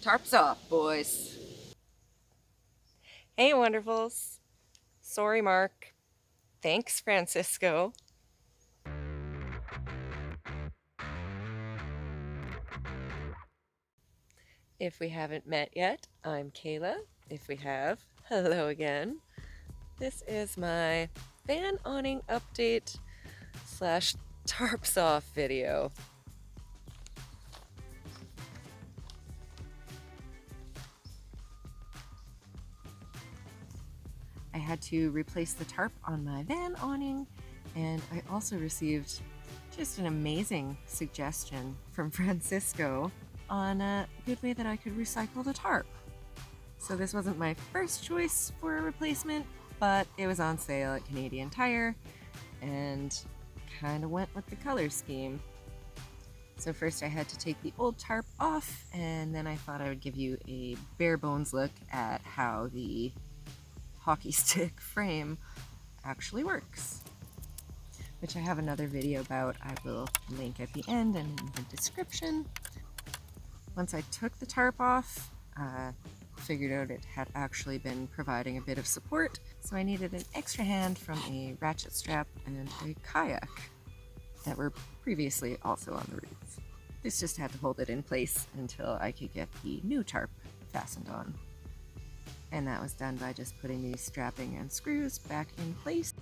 Tarps off, boys. Hey, wonderfuls. Sorry, Mark. Thanks, Francisco. If we haven't met yet, I'm Kayla. If we have, hello again. This is my fan awning update slash tarps off video. I had to replace the tarp on my van awning, and I also received just an amazing suggestion from Francisco on a good way that I could recycle the tarp. So this wasn't my first choice for a replacement, but it was on sale at Canadian Tire and kind of went with the color scheme. So first I had to take the old tarp off, and then I thought I would give you a bare bones look at how the hockey stick frame actually works, which I have another video about. I will link at the end and in the description. Once I took the tarp off, figured out it had actually been providing a bit of support, so I needed an extra hand from a ratchet strap and a kayak that were previously also on the roof. This just had to hold it in place until I could get the new tarp fastened on. And that was done by just putting these strapping and screws back in place.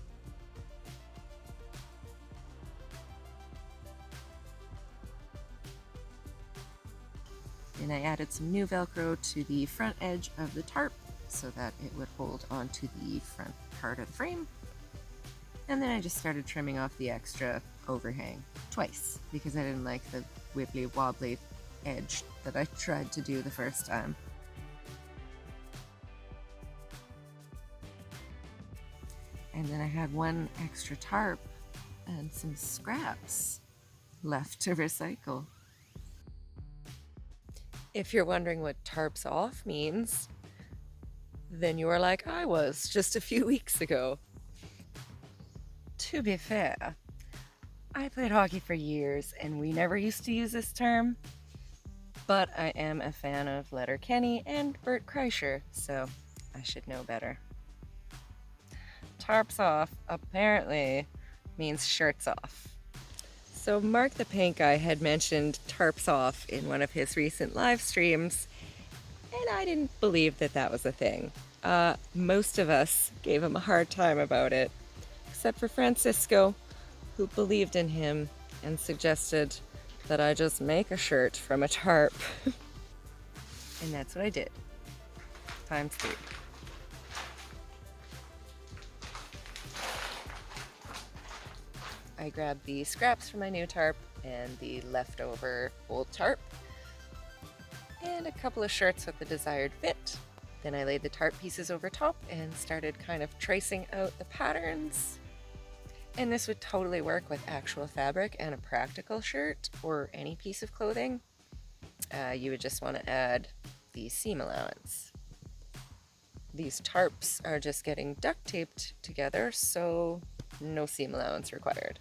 And I added some new Velcro to the front edge of the tarp so that it would hold onto the front part of the frame. And then I just started trimming off the extra overhang twice because I didn't like the wibbly wobbly edge that I tried to do the first time. And then I had one extra tarp and some scraps left to recycle. If you're wondering what tarps off means, then you are like I was just a few weeks ago. To be fair, I played hockey for years and we never used to use this term, but I am a fan of Letterkenny and Bert Kreischer, so I should know better. Tarps off apparently means shirts off. So Mark the Paint Guy had mentioned tarps off in one of his recent live streams, and I didn't believe that that was a thing. Most of us gave him a hard time about it, except for Francisco, who believed in him and suggested that I just make a shirt from a tarp. And that's what I did. Times 3. I grabbed the scraps from my new tarp and the leftover old tarp and a couple of shirts with the desired fit. Then I laid the tarp pieces over top and started kind of tracing out the patterns. And this would totally work with actual fabric and a practical shirt or any piece of clothing. You would just want to add the seam allowance. These tarps are just getting duct taped together, so no seam allowance required.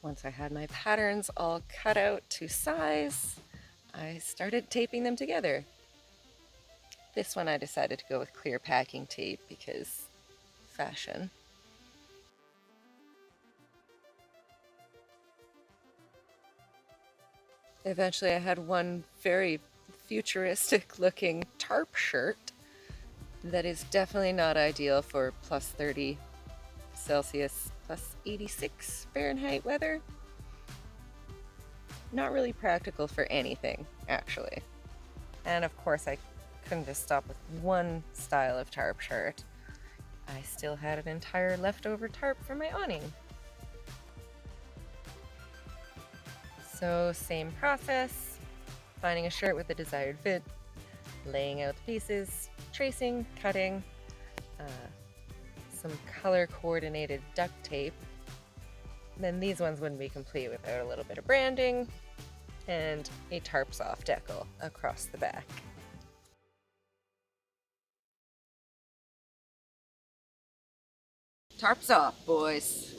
Once I had my patterns all cut out to size, I started taping them together. This one I decided to go with clear packing tape because fashion. Eventually I had one very futuristic looking tarp shirt that is definitely not ideal for plus 30 Celsius, plus 86 Fahrenheit weather. Not really practical for anything, actually. And of course I couldn't just stop with one style of tarp shirt. I still had an entire leftover tarp for my awning. So same process, finding a shirt with the desired fit, laying out the pieces, tracing, cutting, some color coordinated duct tape. Then these ones wouldn't be complete without a little bit of branding and a Tarps Off decal across the back. Tarps off, boys.